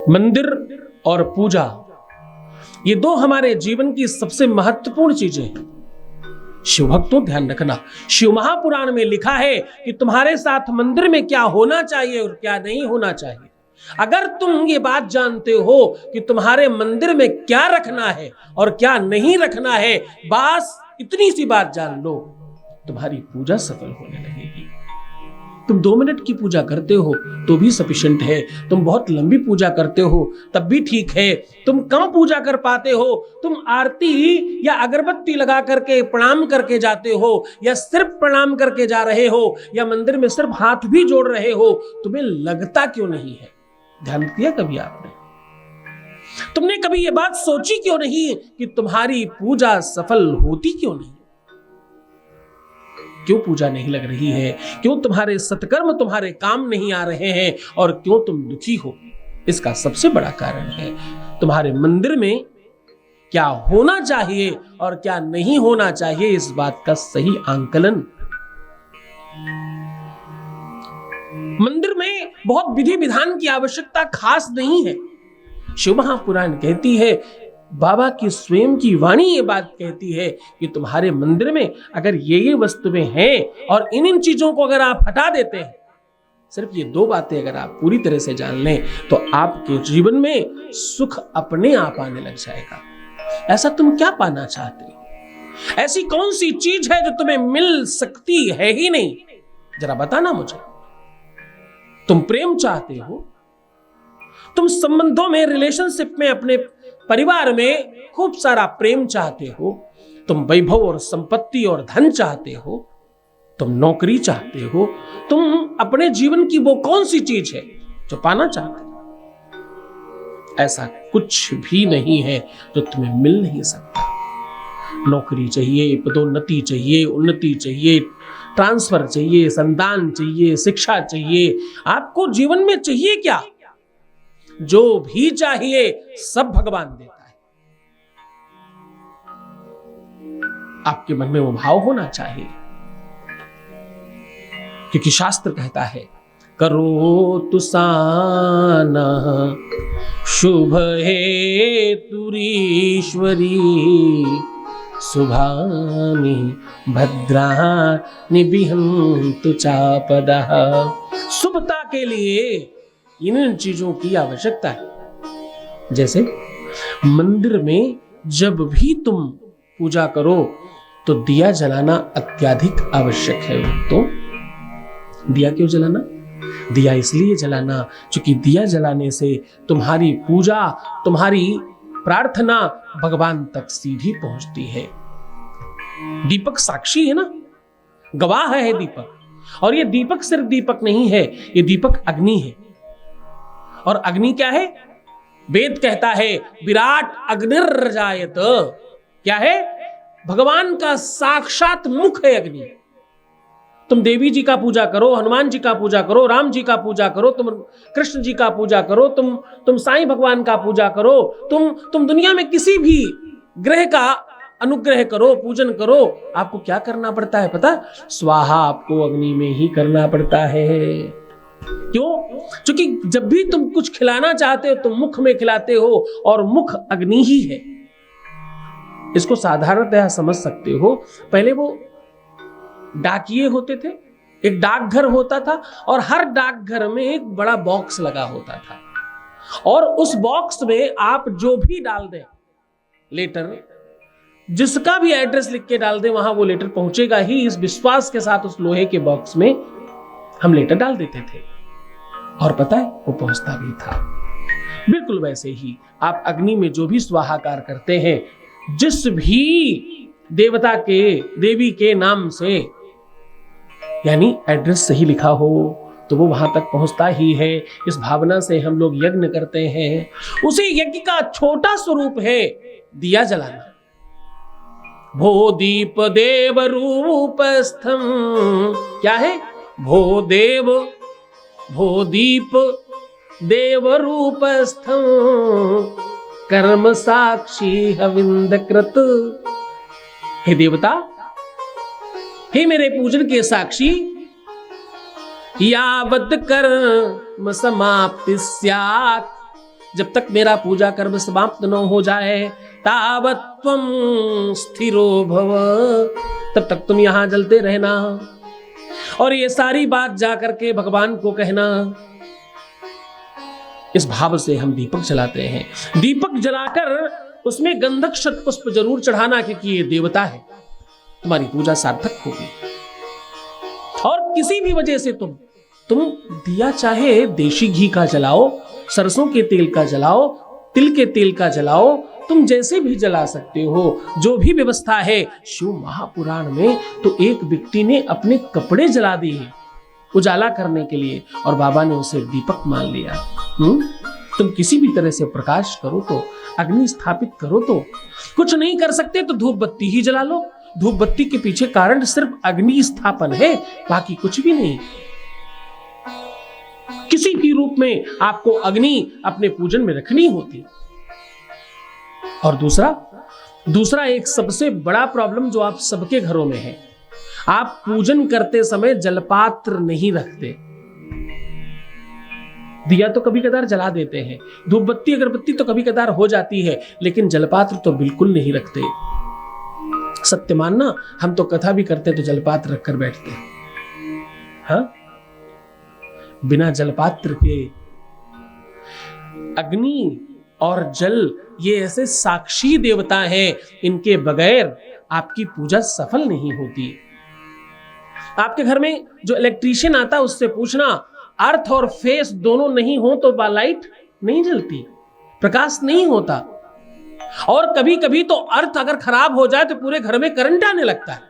मंदिर और पूजा, ये दो हमारे जीवन की सबसे महत्वपूर्ण चीजें हैं। शिव भक्तों ध्यान रखना, शिव महापुराण में लिखा है कि तुम्हारे साथ मंदिर में क्या होना चाहिए और क्या नहीं होना चाहिए। अगर तुम ये बात जानते हो कि तुम्हारे मंदिर में क्या रखना है और क्या नहीं रखना है, बस इतनी सी बात जान लो, तुम्हारी पूजा सफल होने लगेगी। तुम 2 मिनट की पूजा करते हो तो भी सफिशिएंट है, तुम बहुत लंबी पूजा करते हो तब भी ठीक है, तुम कम पूजा कर पाते हो, तुम आरती या अगरबत्ती लगा करके प्रणाम करके जाते हो या सिर्फ प्रणाम करके जा रहे हो या मंदिर में सिर्फ हाथ भी जोड़ रहे हो, तुम्हें लगता क्यों नहीं है? ध्यान किया कभी आपने? तुमने कभी यह बात सोची क्यों नहीं कि तुम्हारी पूजा सफल होती क्यों नहीं? क्यों पूजा नहीं लग रही है? क्यों तुम्हारे सत्कर्म तुम्हारे काम नहीं आ रहे हैं और क्यों तुम दुखी हो? इसका सबसे बड़ा कारण है तुम्हारे मंदिर में क्या होना चाहिए और क्या नहीं होना चाहिए, इस बात का सही आंकलन। मंदिर में बहुत विधि विधान की आवश्यकता खास नहीं है। शिव महापुराण कहती है, बाबा की स्वयं की वाणी ये बात कहती है कि तुम्हारे मंदिर में अगर ये वस्तुएं हैं और इन चीजों को अगर आप हटा देते हैं, सिर्फ ये 2 बातें अगर आप पूरी तरह से जान लें तो आपके जीवन में सुख अपने आप आने लग जाएगा। ऐसा तुम क्या पाना चाहते हो? ऐसी कौन सी चीज है जो तुम्हें मिल सकती है ही नहीं? जरा बताना मुझे। तुम प्रेम चाहते हो, तुम संबंधों में, रिलेशनशिप में, अपने परिवार में खूब सारा प्रेम चाहते हो, तुम वैभव और संपत्ति और धन चाहते हो, तुम नौकरी चाहते हो, तुम अपने जीवन की वो कौन सी चीज है जो पाना चाहते हो? ऐसा कुछ भी नहीं है जो तुम्हें मिल नहीं सकता। नौकरी चाहिए, पदोन्नति चाहिए, उन्नति चाहिए, ट्रांसफर चाहिए, संतान चाहिए, शिक्षा चाहिए, आपको जीवन में चाहिए क्या? जो भी चाहिए सब भगवान देता है। आपके मन में वो भाव होना चाहिए, क्योंकि शास्त्र कहता है, करो तुसाना शुभ हे तुरीश्वरी शुभानि भद्रानि बिहन्तु चापदः। शुभता के लिए इन चीजों की आवश्यकता है। जैसे मंदिर में जब भी तुम पूजा करो तो दिया जलाना अत्यधिक आवश्यक है। तो दिया क्यों जलाना? दिया इसलिए जलाना क्योंकि दिया जलाने से तुम्हारी पूजा, तुम्हारी प्रार्थना भगवान तक सीधी पहुंचती है। दीपक साक्षी है ना, गवाह है दीपक। और ये दीपक सिर्फ दीपक नहीं है, ये दीपक अग्नि है। और अग्नि क्या है? वेद कहता है, विराट अग्निर्जायत। क्या है? भगवान का साक्षात मुख है अग्नि। तुम देवी जी का पूजा करो, हनुमान जी का पूजा करो, राम जी का पूजा करो, तुम कृष्ण जी का पूजा करो, तुम साईं भगवान का पूजा करो, तुम दुनिया में किसी भी ग्रह का अनुग्रह करो, पूजन करो, आपको क्या करना पड़ता है पता? स्वाहा आपको अग्नि में ही करना पड़ता है। क्यों? क्योंकि जब भी तुम कुछ खिलाना चाहते हो तुम मुख में खिलाते हो, और मुख अग्नि ही है। इसको साधारणतः समझ सकते हो। पहले वो डाकिये होते थे, एक डाकघर होता था, और हर डाकघर में एक बड़ा बॉक्स लगा होता था, और उस बॉक्स में आप जो भी डाल दें लेटर, जिसका भी एड्रेस लिख के डाल दें, वहां वो लेटर पहुंचेगा ही, इस विश्वास के साथ उस लोहे के बॉक्स में हम लेटर डाल देते थे, और पता है वो पहुंचता भी था। बिल्कुल वैसे ही आप अग्नि में जो भी स्वाहाकार करते हैं, जिस भी देवता के, देवी के नाम से, यानी एड्रेस सही लिखा हो तो वो वहां तक पहुंचता ही है। इस भावना से हम लोग यज्ञ करते हैं। उसी यज्ञ का छोटा स्वरूप है दिया जलाना। भो दीप देव रूपस्थम, क्या है? भो दीप देव रूपस्थम कर्म साक्षी हविंद कृत। हे देवता, हे मेरे पूजन के साक्षी, यावत कर्म समाप्ति स्यात् जब तक मेरा पूजा कर्म समाप्त न हो जाए, तावत त्वं स्थिरो भव, तब तक तुम यहां जलते रहना। और ये सारी बात जाकर के भगवान को कहना। इस भाव से हम दीपक जलाते हैं। दीपक जलाकर उसमें गंधक शतपुष्प जरूर चढ़ाना, क्योंकि ये देवता है, तुम्हारी पूजा सार्थक होगी। और किसी भी वजह से तुम दिया चाहे देशी घी का जलाओ, सरसों के तेल का जलाओ, तिल के तेल का जलाओ, तुम जैसे भी जला सकते हो, जो भी व्यवस्था है। शिव महापुराण में तो एक व्यक्ति ने अपने कपड़े जला दिए उजाला करने के लिए, और बाबा ने उसे दीपक मान लिया। तुम किसी भी तरह से प्रकाश करो तो, अग्नि स्थापित करो तो, कुछ नहीं कर सकते तो धूप बत्ती ही जला लो। धूप बत्ती के पीछे कारण सिर्फ अग्नि स्थापन है, बाकी कुछ भी नहीं। किसी भी रूप में आपको अग्नि अपने पूजन में रखनी होती। और दूसरा एक सबसे बड़ा प्रॉब्लम जो आप सबके घरों में है, आप पूजन करते समय जलपात्र नहीं रखते। दिया तो कभी कदार जला देते हैं, धूप बत्ती अगरबत्ती तो कभी कदार हो जाती है, लेकिन जलपात्र तो बिल्कुल नहीं रखते। सत्य मानना, हम तो कथा भी करते तो जलपात्र रखकर बैठते हैं। हाँ, बिना जलपात्र के अग्नि और जल ये ऐसे साक्षी देवता हैं, इनके बगैर आपकी पूजा सफल नहीं होती। आपके घर में जो इलेक्ट्रीशियन आता है उससे पूछना, अर्थ और फेस दोनों नहीं हो तो लाइट नहीं जलती, प्रकाश नहीं होता। और कभी कभी तो अर्थ अगर खराब हो जाए तो पूरे घर में करंट आने लगता है।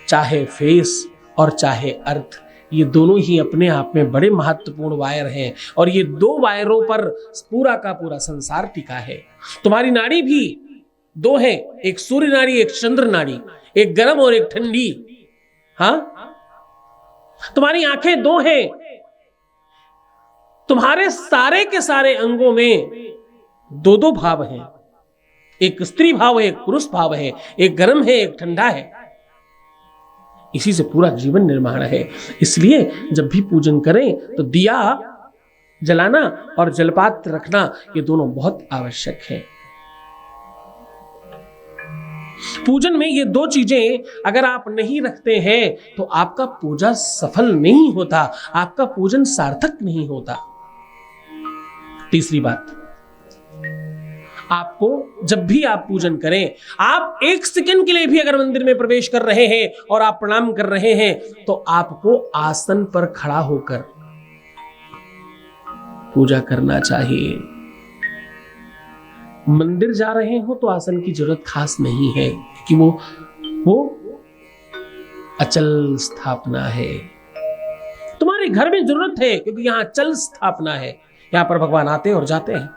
चाहे फेस और चाहे अर्थ, ये दोनों ही अपने आप में बड़े महत्वपूर्ण वायर हैं, और ये दो वायरों पर पूरा का पूरा संसार टिका है। तुम्हारी नाड़ी भी दो है, एक सूर्य नाड़ी, एक चंद्र नाड़ी, एक गर्म और एक ठंडी। हाँ, तुम्हारी आंखें दो हैं। तुम्हारे सारे के सारे अंगों में दो दो भाव हैं, एक स्त्री भाव है, एक पुरुष भाव है, एक गर्म है, एक ठंडा है। इसी से पूरा जीवन निर्माण है। इसलिए जब भी पूजन करें तो दिया जलाना और जलपात्र रखना, ये दोनों बहुत आवश्यक है। पूजन में ये दो चीजें अगर आप नहीं रखते हैं तो आपका पूजा सफल नहीं होता, आपका पूजन सार्थक नहीं होता। तीसरी बात, आपको जब भी आप पूजन करें, आप एक सेकंड के लिए भी अगर मंदिर में प्रवेश कर रहे हैं और आप प्रणाम कर रहे हैं, तो आपको आसन पर खड़ा होकर पूजा करना चाहिए। मंदिर जा रहे हो तो आसन की जरूरत खास नहीं है, कि वो अचल स्थापना है। तुम्हारे घर में जरूरत है, क्योंकि यहां अचल स्थापना है। यहां पर भगवान आते हैं और जाते हैं।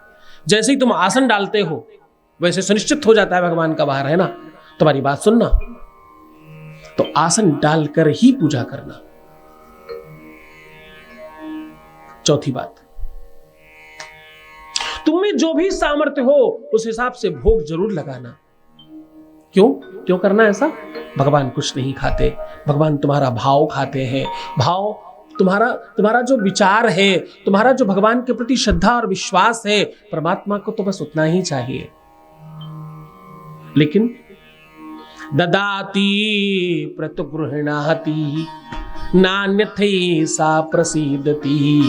जैसे ही तुम आसन डालते हो वैसे सुनिश्चित हो जाता है भगवान का बाहर है ना। तुम्हारी बात सुनना, तो आसन डालकर ही पूजा करना। चौथी बात, तुम में जो भी सामर्थ्य हो उस हिसाब से भोग जरूर लगाना। क्यों करना ऐसा? भगवान कुछ नहीं खाते, भगवान तुम्हारा भाव खाते हैं। भाव तुम्हारा जो विचार है, तुम्हारा जो भगवान के प्रति श्रद्धा और विश्वास है, परमात्मा को तो बस उतना ही चाहिए। लेकिन ददाति प्रतुगृह्णाति नान्यथै सा प्रसीदति,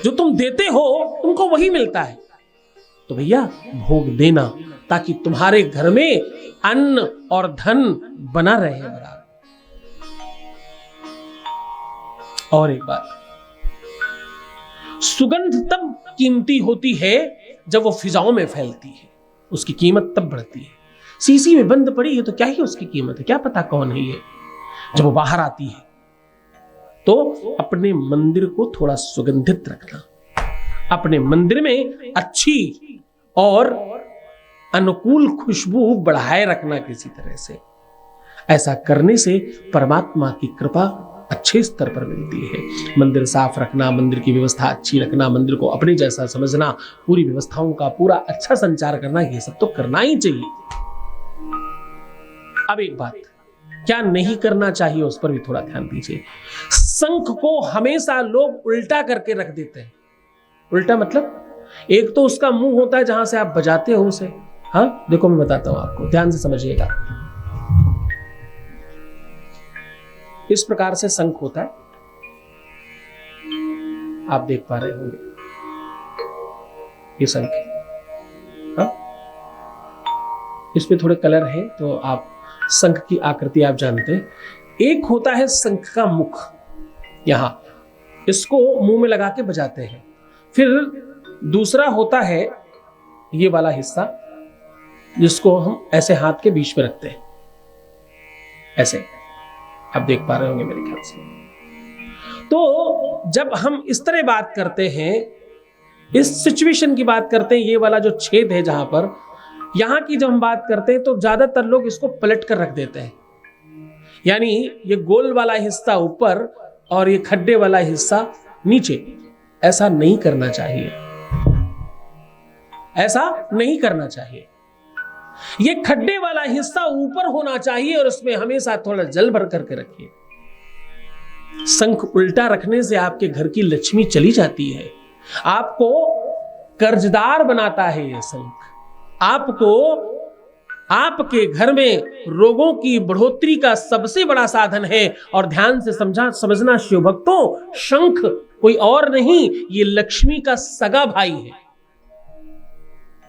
जो तुम देते हो तुमको वही मिलता है। तो भैया भोग देना, ताकि तुम्हारे घर में अन्न और धन बना रहे बराबर। और एक बात, सुगंध तब कीमती होती है जब वो फिजाओं में फैलती है, उसकी कीमत तब बढ़ती है। सीसी में बंद पड़ी है तो क्या ही उसकी कीमत है, क्या पता कौन है ये। जब वो बाहर आती है तो अपने मंदिर को थोड़ा सुगंधित रखना, अपने मंदिर में अच्छी और अनुकूल खुशबू बढ़ाए रखना किसी तरह से। ऐसा करने से परमात्मा की कृपा अच्छे स्तर पर मिलती है। मंदिर साफ रखना, मंदिर की व्यवस्था अच्छी रखना, मंदिर को अपने जैसा समझना, पूरी व्यवस्थाओं का पूरा अच्छा संचार करना, ये सब तो करना ही चाहिए। अब एक बात, क्या नहीं करना चाहिए उस पर भी थोड़ा ध्यान दीजिए। शंख को हमेशा लोग उल्टा करके रख देते हैं। उल्टा मतलब एक तो उसका मुंह होता है जहां से आप बजाते हो उसे। हाँ देखो मैं बताता हूं आपको, ध्यान से समझिएगा। इस प्रकार से शंख होता है, आप देख पा रहे होंगे ये शंख है। हाँ? इस पे थोड़े कलर हैं तो आप शंख की आकृति आप जानते हैं। एक होता है शंख का मुख, यहां इसको मुंह में लगा के बजाते हैं। फिर दूसरा होता है ये वाला हिस्सा जिसको हम ऐसे हाथ के बीच में रखते हैं, ऐसे आप देख पा रहे होंगे मेरे ख्याल से। तो जब हम इस तरह बात करते हैं, इस सिचुएशन की बात करते हैं, ये वाला जो छेद है जहां पर, यहां की जब हम बात करते हैं तो ज्यादातर लोग इसको पलट कर रख देते हैं, यानी ये गोल वाला हिस्सा ऊपर और ये खड्डे वाला हिस्सा नीचे। ऐसा नहीं करना चाहिए, ऐसा नहीं करना चाहिए। ये खड्डे वाला हिस्सा ऊपर होना चाहिए और उसमें हमेशा थोड़ा जल भर करके रखिए। शंख उल्टा रखने से आपके घर की लक्ष्मी चली जाती है, आपको कर्जदार बनाता है ये शंख, आपको आपके घर में रोगों की बढ़ोतरी का सबसे बड़ा साधन है। और ध्यान से समझना शिव भक्तों, शंख कोई और नहीं, ये लक्ष्मी का सगा भाई है।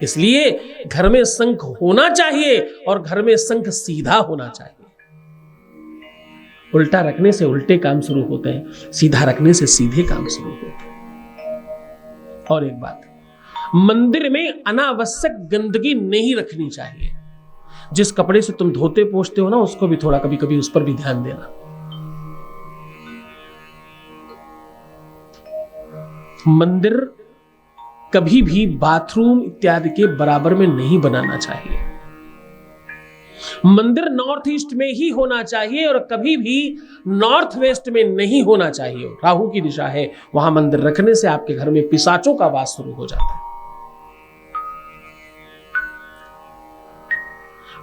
इसलिए घर में शंख होना चाहिए और घर में शंख सीधा होना चाहिए। उल्टा रखने से उल्टे काम शुरू होते हैं, सीधा रखने से सीधे काम शुरू होते हैं। और एक बात, मंदिर में अनावश्यक गंदगी नहीं रखनी चाहिए। जिस कपड़े से तुम धोते पोंछते हो ना, उसको भी थोड़ा कभी कभी उस पर भी ध्यान देना। मंदिर कभी भी बाथरूम इत्यादि के बराबर में नहीं बनाना चाहिए। मंदिर नॉर्थ ईस्ट में ही होना चाहिए और कभी भी नॉर्थ वेस्ट में नहीं होना चाहिए। राहु की दिशा है, वहां मंदिर रखने से आपके घर में पिशाचों का वास शुरू हो जाता है।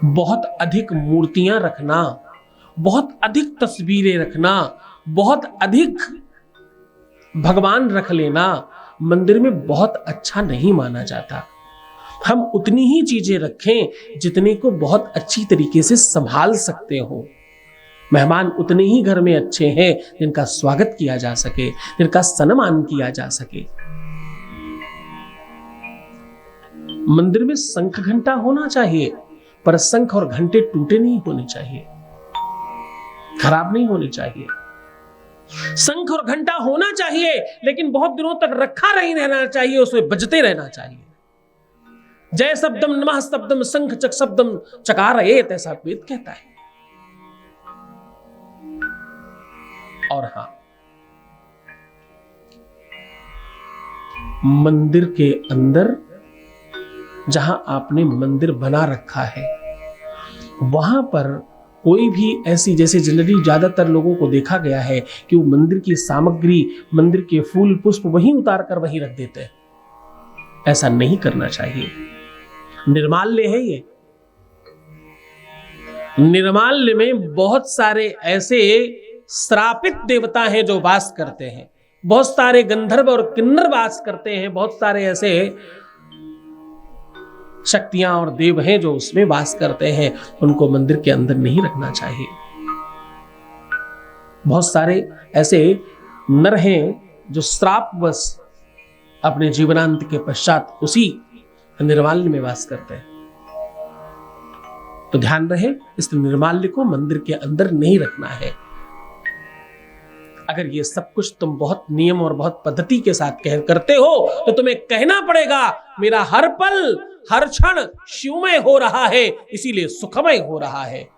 बहुत अधिक मूर्तियां रखना, बहुत अधिक तस्वीरें रखना, बहुत अधिक भगवान रख लेना मंदिर में बहुत अच्छा नहीं माना जाता। हम उतनी ही चीजें रखें जितने को बहुत अच्छी तरीके से संभाल सकते हो। मेहमान उतने ही घर में अच्छे हैं जिनका स्वागत किया जा सके, जिनका सम्मान किया जा सके। मंदिर में शंख घंटा होना चाहिए, पर शंख और घंटे टूटे नहीं होने चाहिए, खराब नहीं होने चाहिए। शंख और घंटा होना चाहिए लेकिन बहुत दिनों तक रखा नहीं रहना चाहिए, उसमें बजते रहना चाहिए। जय शब्दम नमः शब्दम शंख चक शब्दम चकारयेत, ऐसा वेद कहता है। और हां, मंदिर के अंदर जहां आपने मंदिर बना रखा है वहां पर कोई भी ऐसी, जैसे जनरली ज्यादातर लोगों को देखा गया है कि वो मंदिर की सामग्री, मंदिर के फूल पुष्प वहीं उतार कर वहीं रख देते हैं। ऐसा नहीं करना चाहिए। निर्माल्य है ये, निर्माल्य में बहुत सारे ऐसे श्रापित देवता हैं जो वास करते हैं, बहुत सारे गंधर्व और किन्नर वास करते हैं, बहुत सारे ऐसे शक्तियां और देव हैं जो उसमें वास करते हैं। उनको मंदिर के अंदर नहीं रखना चाहिए। बहुत सारे ऐसे नर हैं जो श्रापवश अपने जीवनांत के पश्चात उसी निर्माल्य में वास करते हैं। तो ध्यान रहे, इस निर्माल्य को मंदिर के अंदर नहीं रखना है। अगर ये सब कुछ तुम बहुत नियम और बहुत पद्धति के साथ करते हो तो तुम्हें कहना पड़ेगा मेरा हर पल हर क्षण शिवमय हो रहा है, इसीलिए सुखमय हो रहा है।